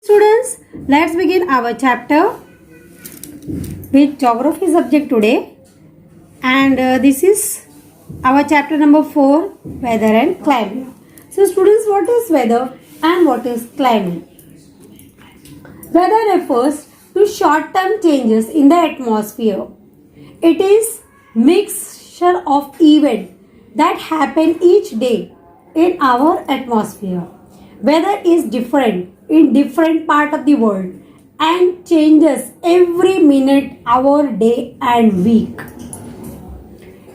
Students, let's begin our chapter with geography subject today, and this is our chapter number 4, weather and climate. So students, what is weather and what is climate? Weather refers to short-term changes in the atmosphere. It is mixture of events that happen each day in our atmosphere. Weather is different in different part of the world and changes every minute, hour, day and week.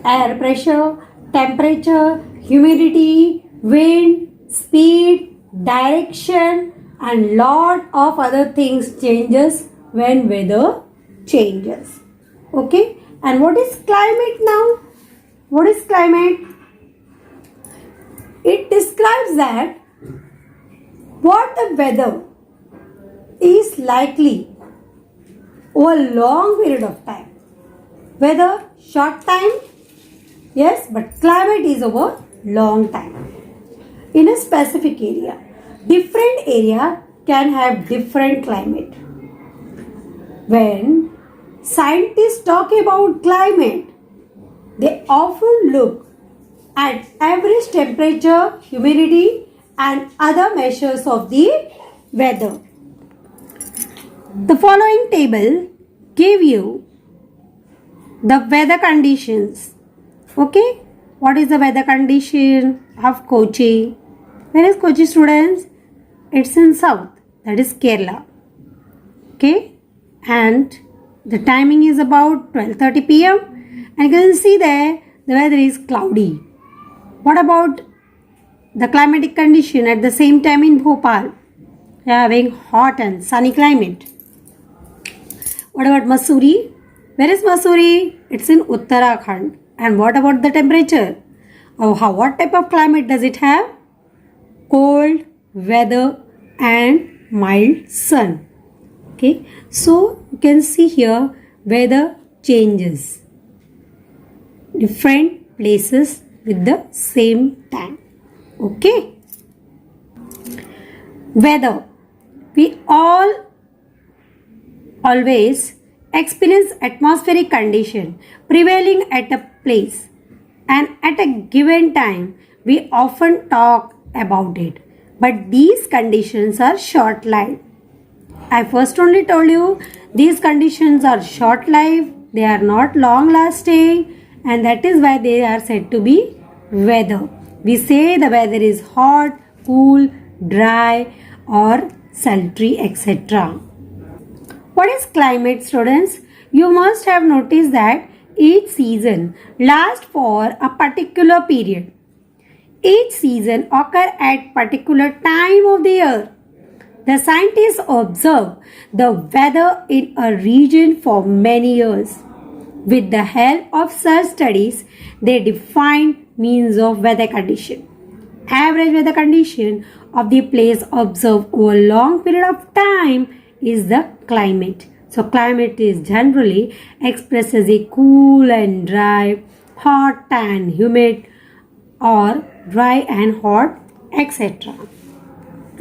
Air pressure, temperature, humidity, wind, speed, direction and lot of other things changes when weather changes. Okay, and what is climate now? What is climate? It describes that what the weather is likely over a long period of time. Weather short time, yes, but climate is over long time. In a specific area, different area can have different climate. When scientists talk about climate, they often look at average temperature, humidity and other measures of the weather. The following table give you the weather conditions. Okay, what is the weather condition of Kochi? Where is Kochi, students? It's in south, that is Kerala. Okay, and the timing is about 12:30 p.m. and you can see there the weather is cloudy. What about the climatic condition at the same time in Bhopal? We are having hot and sunny climate. What about Mussoorie? Where is Mussoorie? It's in Uttarakhand. And what about the temperature? What type of climate does it have? Cold weather and mild sun. Okay, so you can see here weather changes. Different places with the same time. Okay. Weather. We always experience atmospheric condition prevailing at a place, and at a given time we often talk about it, but these conditions are short-lived. I first only told you these conditions are short-lived, they are not long-lasting, and that is why they are said to be weather. We say the weather is hot, cool, dry or sultry, etc. What is climate, students? You must have noticed that each season lasts for a particular period. Each season occurs at particular time of the year. The scientists observe the weather in a region for many years. With the help of such studies, they define means of weather condition. Average weather condition of the place observed over a long period of time is the climate. So climate is generally expressed as a cool and dry, hot and humid, or dry and hot, etc.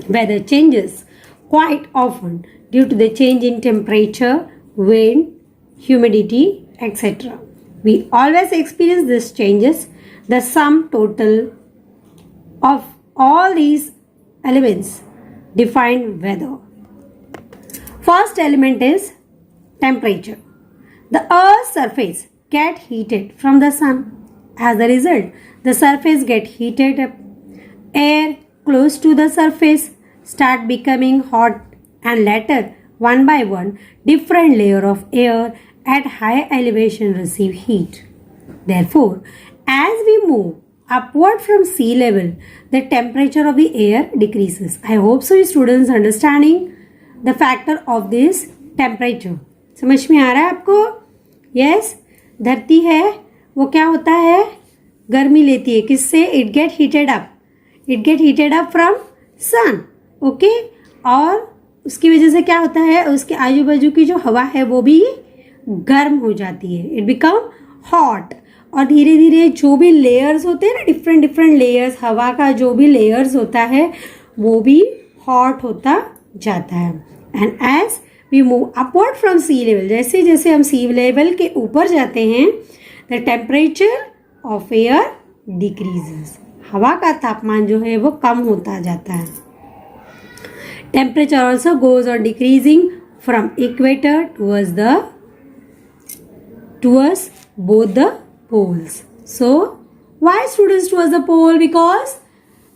Weather changes quite often due to the change in temperature, wind, humidity, etc. We always experience these changes. The sum total of all these elements define weather. First element is temperature. The Earth's surface gets heated from the sun. As a result, the surface gets heated up. Air close to the surface start becoming hot, and later, one by one, different layer of air at high elevation receive heat. Therefore, as we move upward from sea level, the temperature of the air decreases. I hope so, students understanding the factor of this temperature. समझ में आ रहा है आपको? Yes, धरती है वो क्या होता है? गर्मी लेती है किससे? It get heated up. It get heated up from sun. Okay? और उसकी वजह से क्या होता है? उसके आजू बाजू की जो हवा है वो भी गर्म हो जाती है. It become hot. और धीरे धीरे जो भी लेयर्स होते हैं ना, डिफरेंट लेयर्स, हवा का जो भी लेयर्स होता है वो भी हॉट होता जाता है। And as we move upward from sea level, जैसे जैसे हम सी लेवल के ऊपर जाते हैं, the temperature of air decreases, हवा का तापमान जो है वो कम होता जाता है। Temperature also goes on decreasing from equator towards both the poles. So why students towards the pole? Because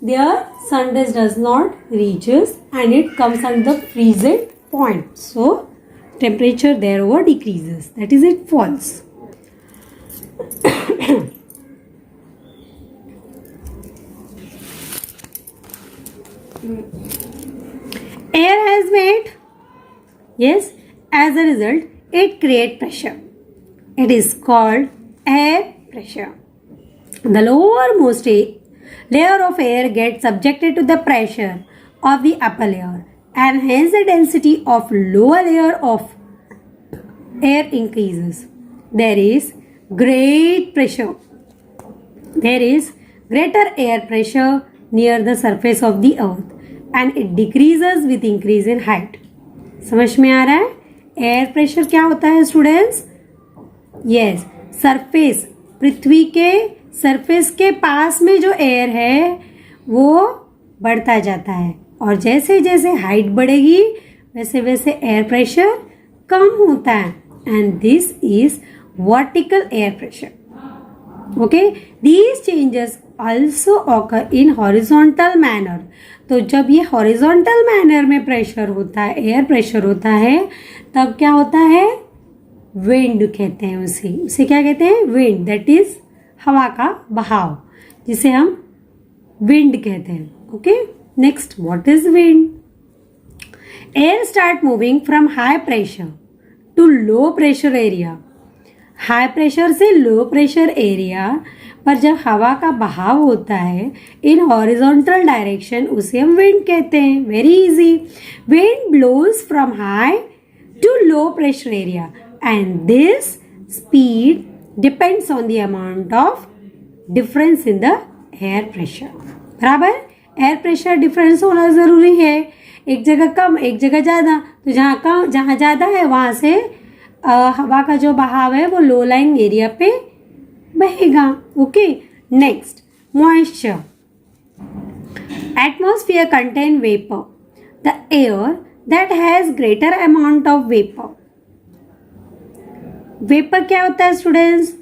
their sun rays does not reaches and it comes at the freezing point. So temperature there over decreases. That is it false. Air has weight. Yes, as a result, it creates pressure. It is called air pressure. The lowermost layer of air gets subjected to the pressure of the upper layer, and hence the density of lower layer of air increases. There is great pressure. There is greater air pressure near the surface of the earth, and it decreases with increase in height. समझ में आ रहा है? Air pressure क्या होता है students? Yes, surface, पृथ्वी के surface के पास में जो एयर है वो बढ़ता जाता है, और जैसे जैसे हाइट बढ़ेगी वैसे वैसे एयर प्रेशर कम होता है, and this is vertical air pressure. Okay, these changes also occur in horizontal manner. तो जब ये हॉरिजॉन्टल मैनर में प्रेशर होता है, एयर प्रेशर होता है, तब क्या होता है? विंड कहते हैं उसे क्या कहते हैं? विंड. दैट इज हवा का बहाव, जिसे हम विंड कहते हैं. Okay, next, what is wind? Air start moving from high pressure to low pressure area. High pressure से लो प्रेशर एरिया पर जब हवा का बहाव होता है इन हॉरिजॉन्टल डायरेक्शन, उसे हम विंड कहते हैं. Very easy. Wind blows from high to low pressure area and this speed depends on the amount of difference in the air pressure. बराबर, एयर प्रेशर डिफरेंस होना ज़रूरी है. एक जगह कम, एक जगह ज़्यादा. तो जहाँ ज़्यादा है वहाँ से हवा का जो बहाव है वो लो लाइन एरिया पे बहेगा. Okay, next, moisture. Atmosphere contain vapour. The air that has greater amount of vapour. Vapour क्या होता है स्टूडेंट्स?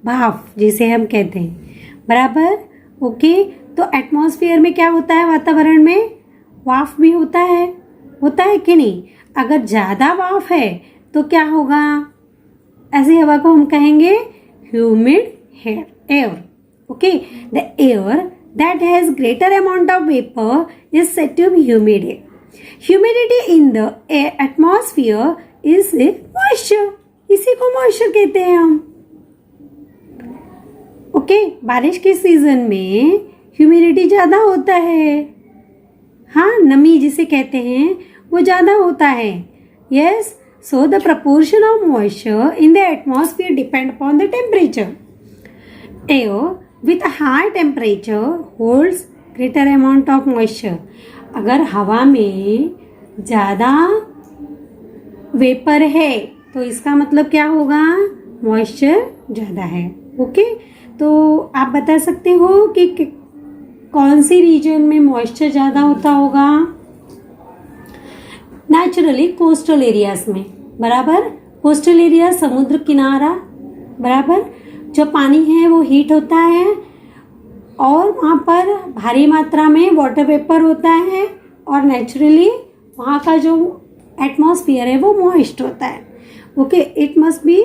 भाप, जिसे हम कहते हैं. बराबर, ओके. तो एटमॉस्फेयर में क्या होता है? वातावरण में वाफ भी होता है कि नहीं? अगर ज़्यादा वाफ है तो क्या होगा? ऐसी हवा को हम कहेंगे humid air. Okay, the air that has greater amount of vapour is said to be humid air. Humidity in the atmosphere is moisture. इसी को मॉइस्चर कहते हैं हम. ओके, बारिश के सीजन में ह्यूमिडिटी ज़्यादा होता है. हाँ, नमी जिसे कहते हैं वो ज़्यादा होता है. Yes, so the proportion of moisture in the atmosphere depend upon the temperature. Air with a high temperature holds greater amount of moisture. अगर हवा में ज़्यादा वेपर है तो इसका मतलब क्या होगा? मॉइस्चर ज़्यादा है. ओके, तो आप बता सकते हो कि कौन सी रीजन में मॉइस्चर ज़्यादा होता होगा? नेचुरली कोस्टल एरियाज में. बराबर, कोस्टल एरिया समुद्र किनारा. बराबर, जो पानी है वो हीट होता है और वहाँ पर भारी मात्रा में वाटर वेपर होता है, और नेचुरली वहाँ का जो एटमॉस्फेयर है वो मॉइस्ट होता है. Okay, it must be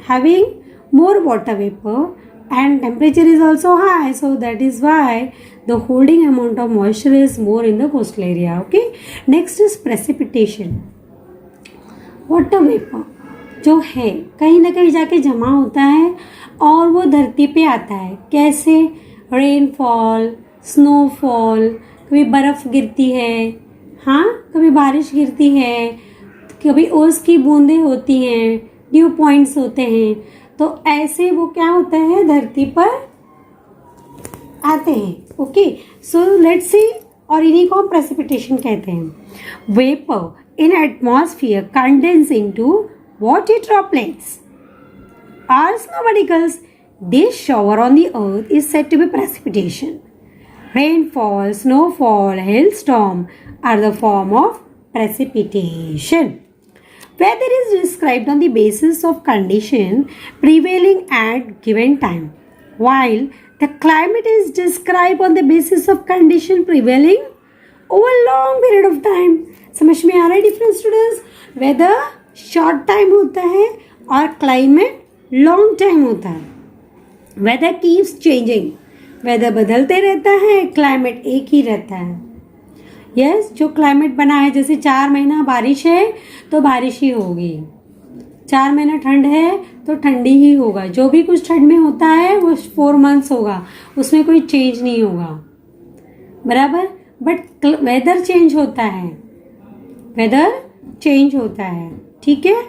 having more water vapour and temperature is also high, so that is why the holding amount of moisture is more in the coastal area. Okay, next is precipitation. Water vapor जो है कहीं ना कहीं जाके जमा होता है और वो धरती पे आता है. कैसे? रेनफॉल, स्नोफॉल, कभी बर्फ़ गिरती है, हाँ, कभी बारिश गिरती है, कभी ओस की बूंदें होती हैं, ड्यू पॉइंट्स होते हैं. तो ऐसे वो क्या होता है? धरती पर आते हैं. ओके, सो लेट्स सी और इन्हीं को हम प्रेसिपिटेशन कहते हैं। Vapour in atmosphere condense into water droplets or snow particles. This shower on the earth is said to be precipitation. Rainfall, snowfall, hailstorm are the form of precipitation. Weather is described on the basis of condition prevailing at given time, while the climate is described on the basis of condition prevailing over a long period of time. समझ में आ रहा है difference students? Weather short time होता है और climate long time होता है. वेदर कीप्स चेंजिंग, वेदर बदलते रहता है, क्लाइमेट एक ही रहता है. यस, जो क्लाइमेट बना है, जैसे 4 महीना बारिश है तो बारिश ही होगी, 4 महीना ठंड है तो ठंडी ही होगा. जो भी कुछ ठंड में होता है वो 4 मंथ्स होगा, उसमें कोई चेंज नहीं होगा. बराबर. बट वेदर चेंज होता है, वेदर चेंज होता है. ठीक है,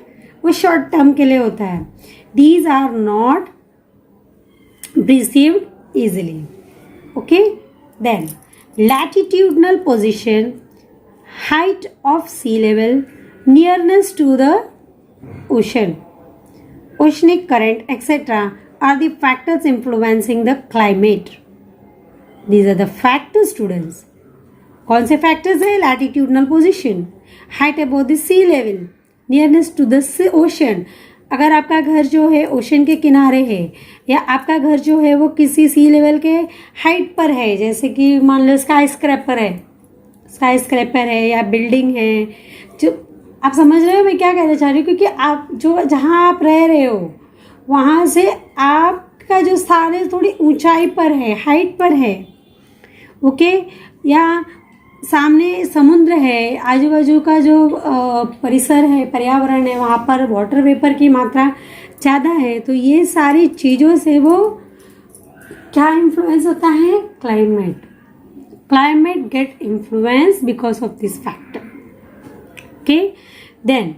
वो शॉर्ट टर्म के लिए होता है. These are not perceived easily. Okay, then latitudinal position, height of sea level, nearness to the ocean, oceanic current, etc. are the factors influencing the climate. These are the factors, students. कौन से factors है? latitudinal position, height above the sea level, nearness to the ocean. अगर आपका घर जो है ocean के किनारे है या आपका घर जो है वो किसी सी लेवल के हाइट पर है, जैसे कि मान लो स्काई स्क्रैपर है या बिल्डिंग है, जो आप समझ रहे हो मैं क्या कहना चाह रही हूँ. क्योंकि आप जो जहाँ आप रह रहे हो वहाँ से आपका जो स्थान है थोड़ी ऊंचाई पर है, हाइट पर है. ओके, या सामने समुद्र है, आजू बाजू का जो परिसर है, पर्यावरण है, वहाँ पर वाटर वेपर की मात्रा ज़्यादा है. तो ये सारी चीज़ों से वो क्या इन्फ्लुएंस होता है? Climate get influence because of this factor. Okay, then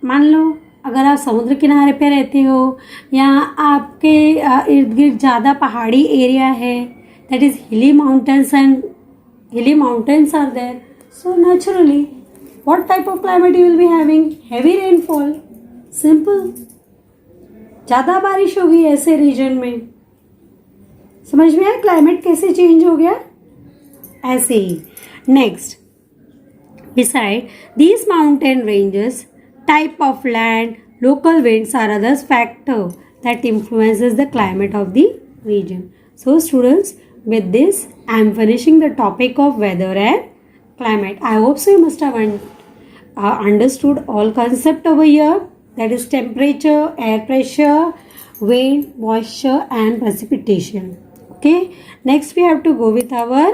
मान लो अगर आप समुद्र किनारे पे रहते हो या आपके इर्द गिर्द ज़्यादा पहाड़ी एरिया है, that is hilly mountains are there. So naturally, what type of climate you will be having? Heavy rainfall. Simple. ज़्यादा बारिश होगी ऐसे रीजन में. समझ में आया क्लाइमेट कैसे चेंज हो गया? ऐसे ही. Next, beside these mountain ranges, type of land, local winds are other factors that influences the climate of the region. So students, with this I am finishing the topic of weather and climate. I hope so you must have understood all concept over here, that is temperature, air pressure, wind, moisture and precipitation. Okay, next we have to go with our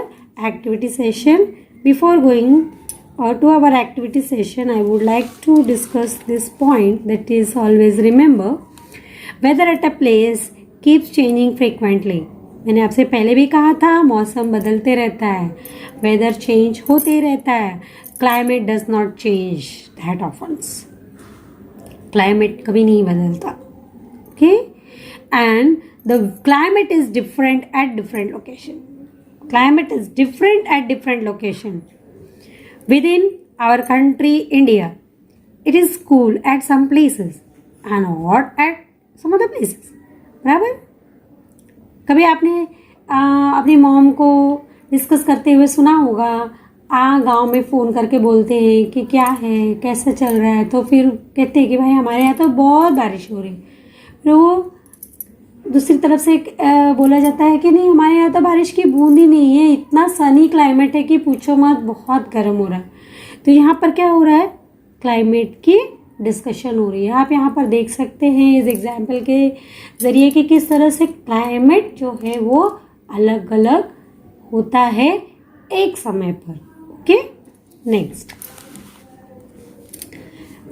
activity session. Before going to our activity session, I would like to discuss this point, that is always remember weather at a place keeps changing frequently. मैंने आपसे पहले भी कहा था मौसम बदलते रहता है, वेदर चेंज होते रहता है. Climate does not change that ऑफन्स, क्लाइमेट कभी नहीं बदलता. Okay, and the climate is different at different location. Climate is different at different location within our country India. It is cool at some places and hot at some other places. बराबर. कभी आपने अपनी mom को discuss करते हुए सुना होगा, गांव में फ़ोन करके बोलते हैं कि क्या है, कैसा चल रहा है, तो फिर कहते हैं कि भाई हमारे यहाँ तो बहुत बारिश हो रही. फिर वो दूसरी तरफ से बोला जाता है कि नहीं हमारे यहाँ तो बारिश की बूंद ही नहीं है, इतना सनी क्लाइमेट है कि पूछो मत, बहुत गर्म हो रहा है. तो यहाँ पर क्या हो रहा है? क्लाइमेट की डिस्कशन हो रही है. आप यहाँ पर देख सकते हैं इस एग्जाम्पल के ज़रिए कि किस तरह से क्लाइमेट जो है वो अलग अलग होता है एक समय पर. Okay, next,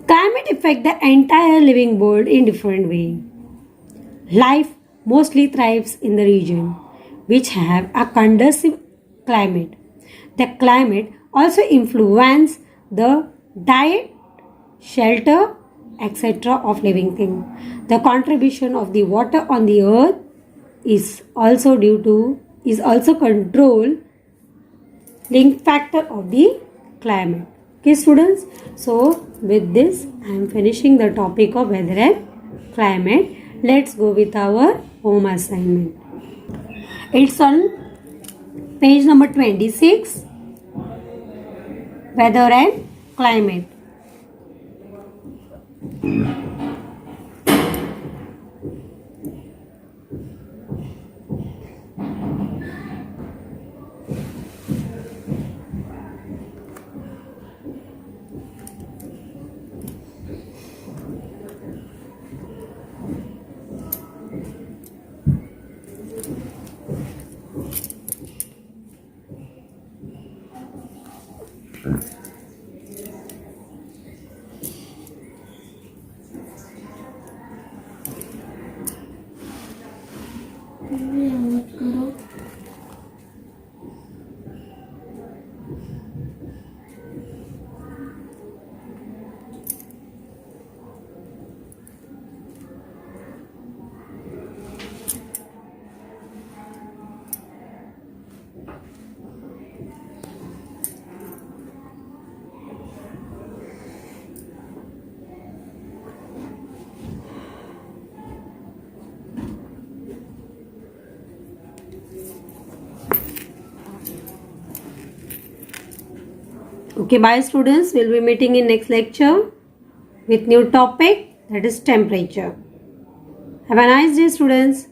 climate effect the entire living world in different way. Life mostly thrives in the region which have a conductive climate. The climate also influence the diet, shelter, etc. of living thing. The contribution of the water on the earth is also controlled link factor of the climate. Okay, students. So with this, I am finishing the topic of weather and climate. Let's go with our home assignment. It's on page number 26, weather and climate. Okay, bye students. We'll be meeting in next lecture with new topic, that is temperature. Have a nice day, students.